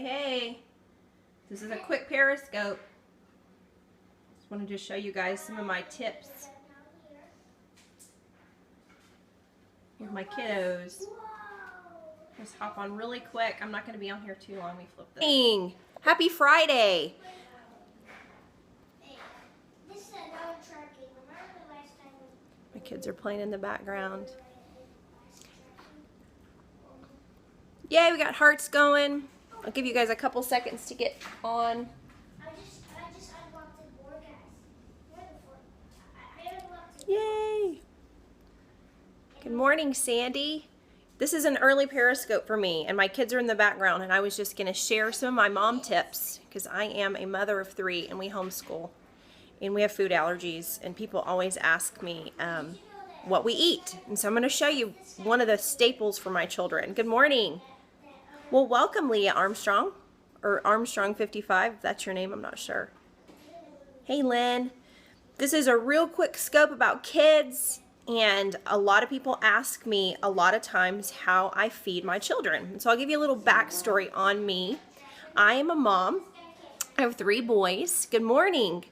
Hey, this is a quick periscope. Just wanted to show you guys some of my tips with my kiddos. Just hop on really quick. I'm not going to be on here too long. Let me flip this. Happy Friday. My kids are playing in the background. Yay, we got hearts going. I'll give you guys a couple seconds to get on. I just unlocked the board, guys. Yay! Good morning, Sandy. This is an early periscope for me, and my kids are in the background, and I was just going to share some of my mom tips because I am a mother of 3 and we homeschool and we have food allergies, and people always ask me what we eat, and so I'm going to show you one of the staples for my children. Good morning. Well, welcome, Leah Armstrong, or Armstrong 55, if that's your name, I'm not sure. Hey, Lynn. This is a real quick scope about kids, and a lot of people ask me a lot of times how I feed my children. And so I'll give you a little backstory on me. I am a mom. I have 3 boys. Good morning.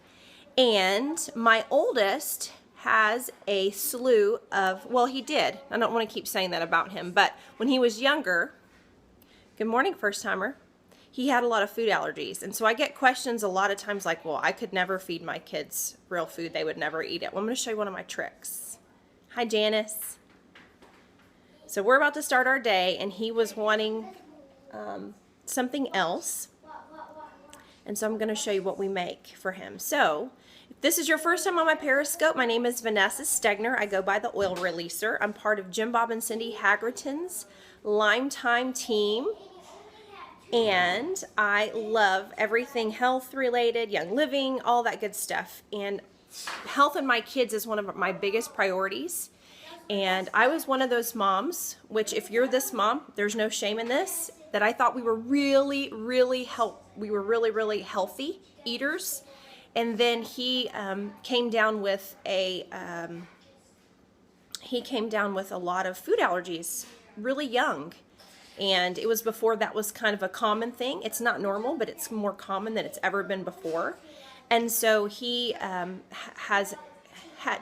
And my oldest has a slew of, well, he did. I don't want to keep saying that about him, but when he was younger, good morning, first timer, he had a lot of food allergies. And so I get questions a lot of times like, well, I could never feed my kids real food. They would never eat it. Well, I'm going to show you one of my tricks. Hi, Janice. So we're about to start our day, and he was wanting something else. And so I'm going to show you what we make for him. So if this is your first time on my Periscope, my name is Vanessa Stegner. I go by the Oil Releaser. I'm part of Jim Bob and Cindy Haggerton's Lime Time team. And I love everything health related, young living, all that good stuff. And health in my kids is one of my biggest priorities. And I was one of those moms, which if you're this mom, there's no shame in this, that I thought we were really healthy eaters. And then he came down with a lot of food allergies really young. And it was before that was kind of a common thing. It's not normal, but it's more common than it's ever been before. And so he had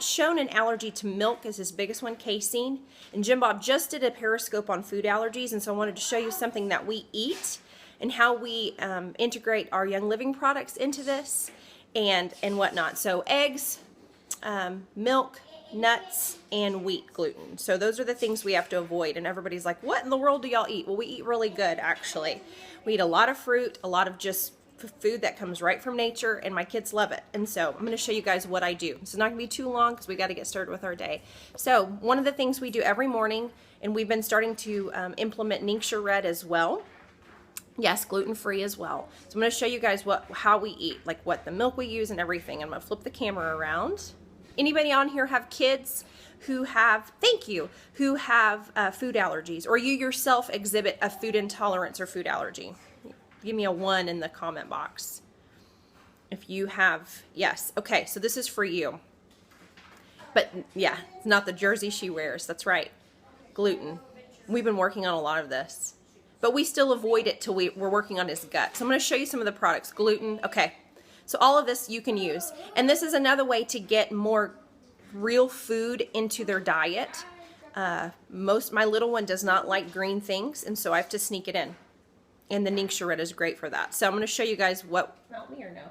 shown an allergy to milk as his biggest one, casein. And Jim Bob just did a periscope on food allergies, and so I wanted to show you something that we eat and how we integrate our Young Living products into this and whatnot. So eggs, milk, nuts, and wheat gluten. So those are the things we have to avoid. And everybody's like, what in the world do y'all eat? Well, we eat really good, actually. We eat a lot of fruit, a lot of just food that comes right from nature, and my kids love it. And so I'm going to show you guys what I do. It's not going to be too long because we got to get started with our day. So one of the things we do every morning, and we've been starting to implement Ningxia Red as well. Yes, gluten-free as well. So I'm going to show you guys how we eat, like what the milk we use and everything. I'm going to flip the camera around. Anybody on here have kids who have, who have food allergies, or you yourself exhibit a food intolerance or food allergy? Give me a 1 in the comment box if you have. Yes. Okay, so this is for you. But yeah, it's not the jersey she wears. That's right. Gluten. We've been working on a lot of this, but we still avoid it till we're working on his gut. So I'm going to show you some of the products. Gluten. Okay. So all of this you can use. And this is another way to get more real food into their diet. My little one does not like green things, and so I have to sneak it in. And the Ningxia Red is great for that. So I'm going to show you guys what. Help me or no?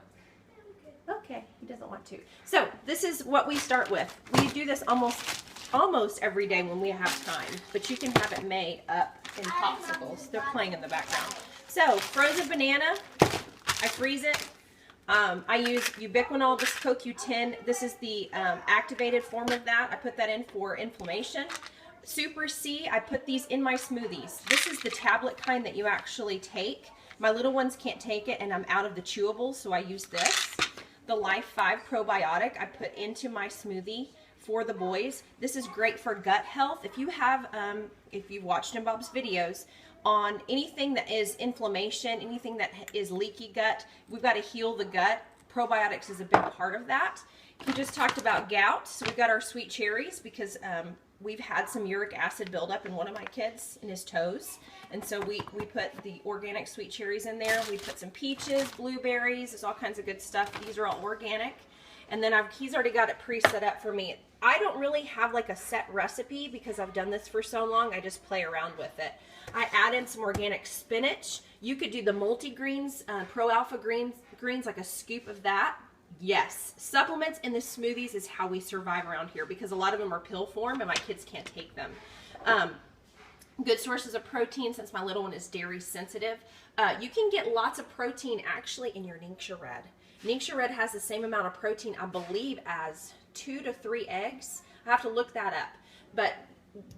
Okay, he doesn't want to. So this is what we start with. We do this almost every day when we have time, but you can have it made up in popsicles. They're playing in the background. So frozen banana, I freeze it. I use ubiquinol, this CoQ10. This is the activated form of that. I put that in for inflammation. Super C, I put these in my smoothies. This is the tablet kind that you actually take. My little ones can't take it, and I'm out of the chewables, so I use this. The Life 5 probiotic I put into my smoothie for the boys. This is great for gut health. If you have, if you've watched Jim Bob's videos on anything that is inflammation, anything that is leaky gut, we've got to heal the gut. Probiotics is a big part of that. He just talked about gout, so we've got our sweet cherries because we've had some uric acid buildup in one of my kids in his toes. And so we put the organic sweet cherries in there. We put some peaches, blueberries, there's all kinds of good stuff. These are all organic. And then he's already got it pre-set up for me. I don't really have like a set recipe because I've done this for so long. I just play around with it. I add in some organic spinach. You could do the multi-greens, pro-alpha greens, like a scoop of that. Yes, supplements in the smoothies is how we survive around here because a lot of them are pill form and my kids can't take them. Good sources of protein since my little one is dairy sensitive. You can get lots of protein actually in your Ningxia Red. Ningxia Red has the same amount of protein, I believe, as 2 to 3 eggs. I have to look that up. But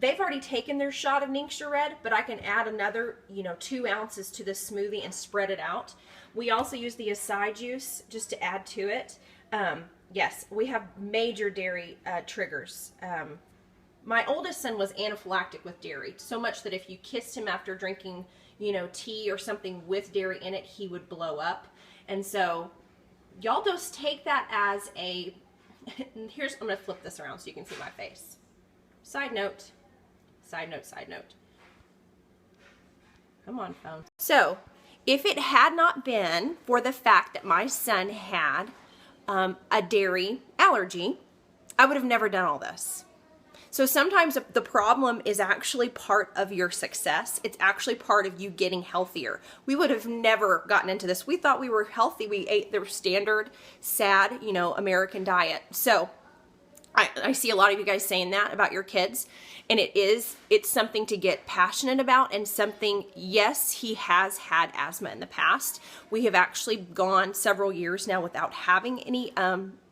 they've already taken their shot of Ningxia Red, but I can add another, 2 ounces to the smoothie and spread it out. We also use the acai juice just to add to it. Yes, we have major dairy triggers. My oldest son was anaphylactic with dairy, so much that if you kissed him after drinking, tea or something with dairy in it, he would blow up. And so y'all just take that as a, I'm going to flip this around so you can see my face. Side note, side note, side note. Come on, phone. So, if it had not been for the fact that my son had a dairy allergy, I would have never done all this. So sometimes the problem is actually part of your success. It's actually part of you getting healthier. We would have never gotten into this. We thought we were healthy. We ate the standard, sad, American diet. So I see a lot of you guys saying that about your kids, and it's something to get passionate about and something, yes, he has had asthma in the past. We have actually gone several years now without having any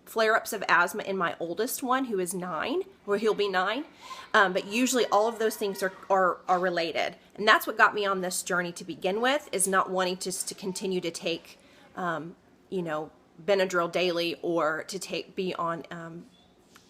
flare-ups of asthma in my oldest one, who is 9, or he'll be 9. But usually all of those things are related. And that's what got me on this journey to begin with, is not wanting to continue to take, Benadryl daily or to be on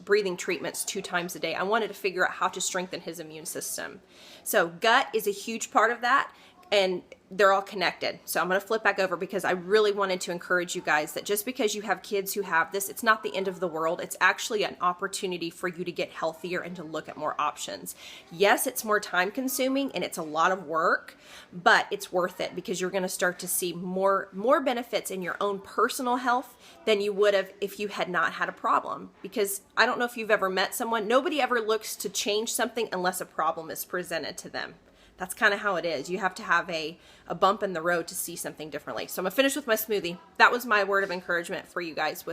breathing treatments 2 times a day. I wanted to figure out how to strengthen his immune system. So gut is a huge part of that, and they're all connected. So I'm going to flip back over because I really wanted to encourage you guys that just because you have kids who have this, it's not the end of the world. It's actually an opportunity for you to get healthier and to look at more options. Yes, it's more time consuming and it's a lot of work, but it's worth it because you're going to start to see more benefits in your own personal health than you would have if you had not had a problem. Because I don't know if you've ever met someone, nobody ever looks to change something unless a problem is presented to them. That's kind of how it is. You have to have a bump in the road to see something differently. So I'm going to finish with my smoothie. That was my word of encouragement for you guys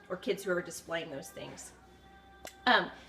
or kids who are displaying those things.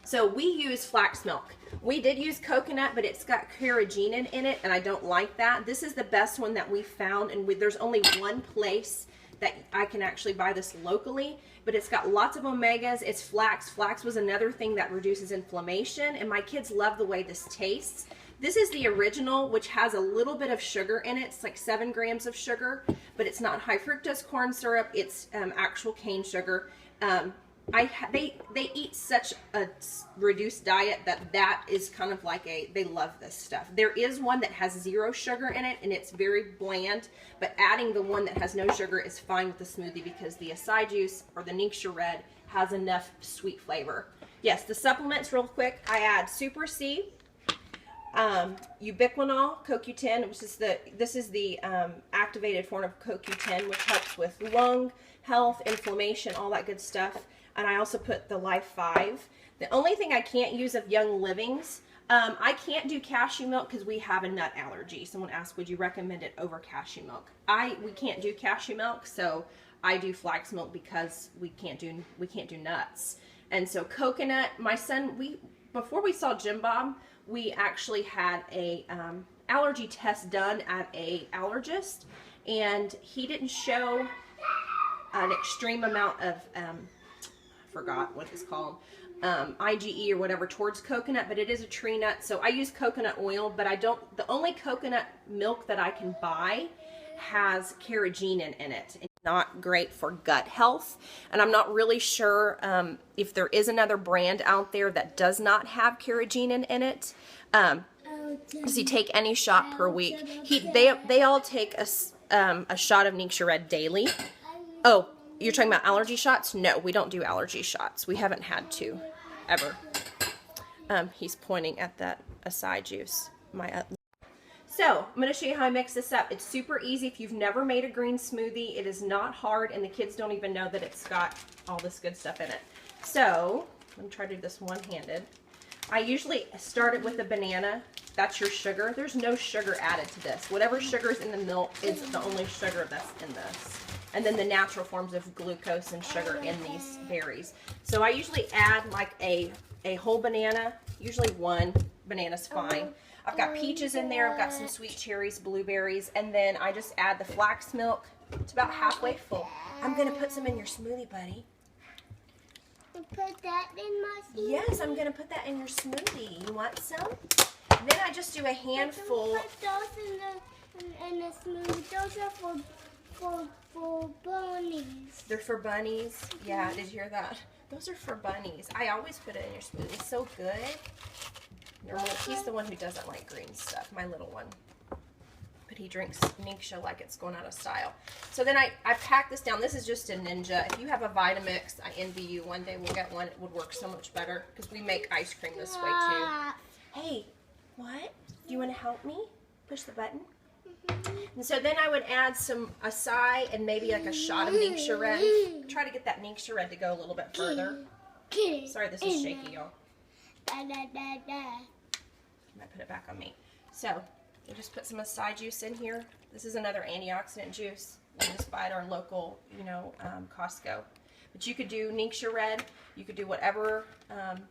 So we use flax milk. We did use coconut, but it's got carrageenan in it, and I don't like that. This is the best one that we found, and there's only one place that I can actually buy this locally, but it's got lots of omegas. It's flax. Flax was another thing that reduces inflammation, and my kids love the way this tastes. This is the original, which has a little bit of sugar in it. It's like 7 grams of sugar, but it's not high fructose corn syrup. It's actual cane sugar. They eat such a reduced diet that is kind of like they love this stuff. There is one that has 0 sugar in it, and it's very bland, but adding the one that has no sugar is fine with the smoothie because the acai juice or the Ningxia Red has enough sweet flavor. Yes, the supplements real quick. I add Super C, ubiquinol, CoQ10, this is the activated form of CoQ10, which helps with lung health, inflammation, all that good stuff. And I also put the Life 5. The only thing I can't use of Young Living's, I can't do cashew milk because we have a nut allergy. Someone asked, would you recommend it over cashew milk? We can't do cashew milk, so I do flax milk because we can't do nuts. And so coconut, my son, before we saw Jim Bob, we actually had a allergy test done at a allergist, and he didn't show an extreme amount of I forgot what it's called, IgE or whatever towards coconut, but it is a tree nut. So I use coconut oil, but the only coconut milk that I can buy has carrageenan in it. It's not great for gut health, and I'm not really sure if there is another brand out there that does not have carrageenan in it. Does he take any shot per week? They all take a shot of Ningxia Red daily. Oh, you're talking about allergy shots? No, we don't do allergy shots. We haven't had to, ever. He's pointing at that acai juice. So I'm going to show you how I mix this up. It's super easy. If you've never made a green smoothie, it is not hard, and the kids don't even know that it's got all this good stuff in it. So I'm going to try to do this one-handed. I usually start it with a banana. That's your sugar. There's no sugar added to this. Whatever sugar is in the milk is the only sugar that's in this. And then the natural forms of glucose and sugar in these berries. So I usually add like a whole banana. Usually one banana's fine. I've got peaches in there. I've got some sweet cherries, blueberries, and then I just add the flax milk. It's about halfway full. I'm going to put some in your smoothie, buddy. Put that in my smoothie? Yes, I'm going to put that in your smoothie. You want some? Then I just do a handful. Put those in the smoothie. Those are for bunnies. They're for bunnies? Yeah, did you hear that? Those are for bunnies. I always put it in your smoothie. It's so good. Normally, he's the one who doesn't like green stuff, my little one. But he drinks Ninja like it's going out of style. So then I pack this down. This is just a Ninja. If you have a Vitamix, I envy you. One day we'll get one. It would work so much better because we make ice cream this way too. Hey, what? Do you want to help me? Push the button. And so then I would add some acai and maybe like a shot of Ninja Red. Try to get that Ninja Red to go a little bit further. Sorry, this is shaky, y'all. I might put it back on me. So we just put some acai juice in here. This is another antioxidant juice. We just buy at our local, Costco. But you could do Ninja Red. You could do whatever,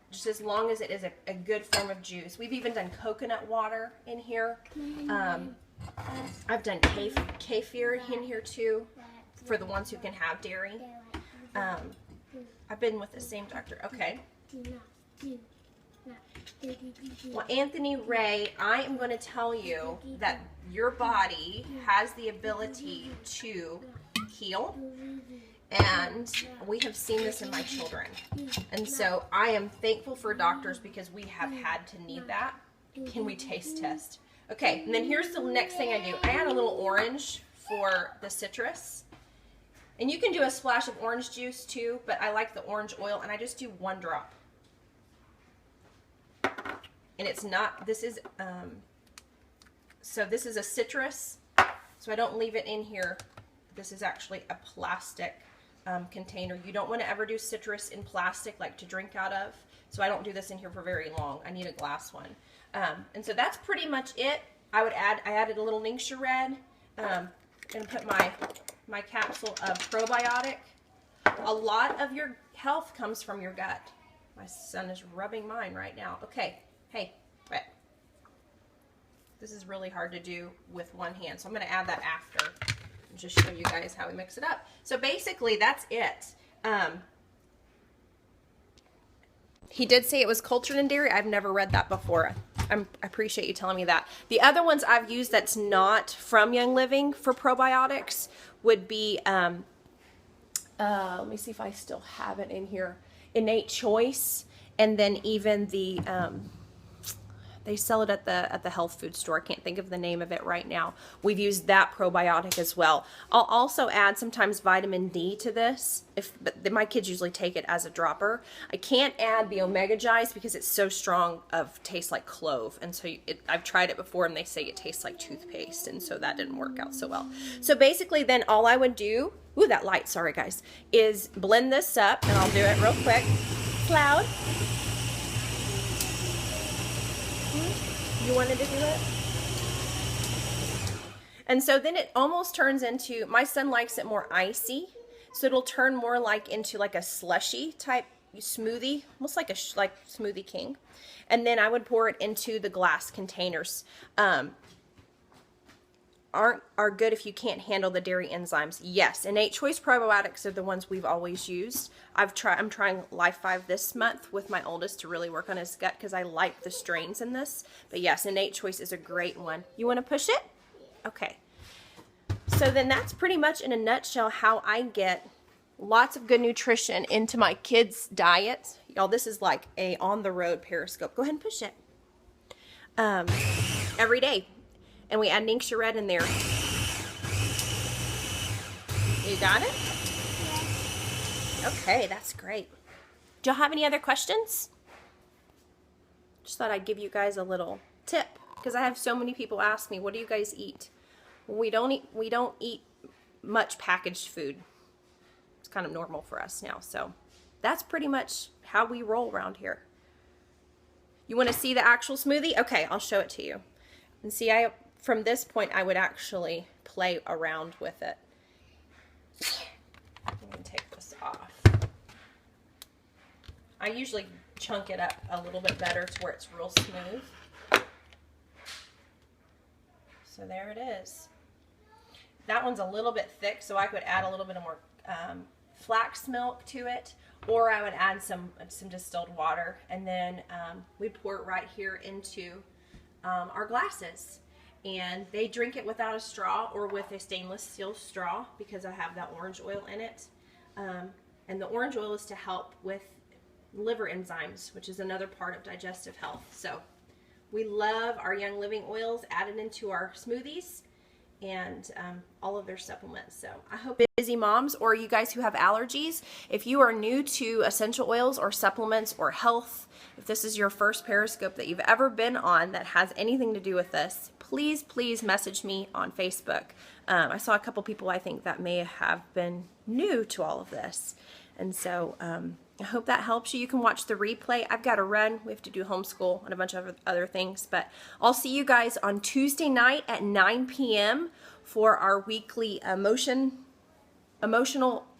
just as long as it is a good form of juice. We've even done coconut water in here. I've done kefir in here too, for the ones who can have dairy. I've been with the same doctor. Okay. Well, Anthony Ray, I am going to tell you that your body has the ability to heal, and we have seen this in my children. And so I am thankful for doctors because we have had to need that. Can we taste test? Okay, and then here's the next thing I do. I add a little orange for the citrus. And you can do a splash of orange juice too, but I like the orange oil, and I just do 1 drop. And it's not, this is a citrus, so I don't leave it in here. This is actually a plastic container. You don't want to ever do citrus in plastic like to drink out of, so I don't do this in here for very long. I need a glass one. And so that's pretty much it. I added a little Ninja Red. Gonna put my capsule of probiotic. A lot of your health comes from your gut. My son is rubbing mine right now. Okay, hey, wait. This is really hard to do with one hand, so I'm gonna add that after and just show you guys how we mix it up. So basically, that's it. He did say it was cultured in dairy. I've never read that before. I appreciate you telling me that. The other ones I've used that's not from Young Living for probiotics would be, let me see if I still have it in here, Innate Choice, and then even the, they sell it at the health food store. I can't think of the name of it right now. We've used that probiotic as well. I'll also add sometimes vitamin D to this, but my kids usually take it as a dropper. I can't add the Omega Gies because it's so strong of tastes like clove, and so I've tried it before and they say it tastes like toothpaste, and so that didn't work out so well. So basically then all I would do, ooh, that light, sorry guys, is blend this up, and I'll do it real quick. It's loud. You wanted to do it? And so then it almost turns into, my son likes it more icy, so it'll turn more into like a slushy type smoothie, almost like like Smoothie King. And then I would pour it into the glass containers. Are good if you can't handle the dairy enzymes. Yes, Innate Choice probiotics are the ones we've always used. I'm trying Life 5 this month with my oldest to really work on his gut because I like the strains in this. But yes, Innate Choice is a great one. You want to push it? Okay. So then that's pretty much in a nutshell how I get lots of good nutrition into my kids' diets. Y'all, this is like a on-the-road Periscope. Go ahead and push it. Every day. And we add Ninja Red in there. You got it? Yes. Okay, that's great. Do y'all have any other questions? Just thought I'd give you guys a little tip because I have so many people ask me, what do you guys eat? We don't eat much packaged food. It's kind of normal for us now. So that's pretty much how we roll around here. You want to see the actual smoothie? Okay, I'll show it to you. And see, from this point, I would actually play around with it. I'm going to take this off. I usually chunk it up a little bit better to where it's real smooth. So there it is. That one's a little bit thick, so I could add a little bit more flax milk to it, or I would add some distilled water, and then we pour it right here into our glasses. And they drink it without a straw or with a stainless steel straw because I have that orange oil in it. And the orange oil is to help with liver enzymes, which is another part of digestive health. So we love our Young Living oils added into our smoothies and all of their supplements. So I hope busy moms or you guys who have allergies, if you are new to essential oils or supplements or health, if this is your first Periscope that you've ever been on that has anything to do with this, please message me on Facebook. I saw a couple people I think that may have been new to all of this. And so I hope that helps you. You can watch the replay. I've got to run. We have to do homeschool and a bunch of other things. But I'll see you guys on Tuesday night at 9 p.m. for our weekly emotional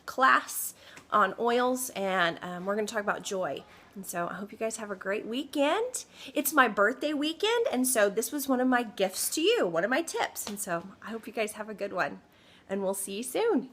class on oils. And we're going to talk about joy. And so I hope you guys have a great weekend. It's my birthday weekend. And so this was one of my gifts to you, one of my tips. And so I hope you guys have a good one. And we'll see you soon.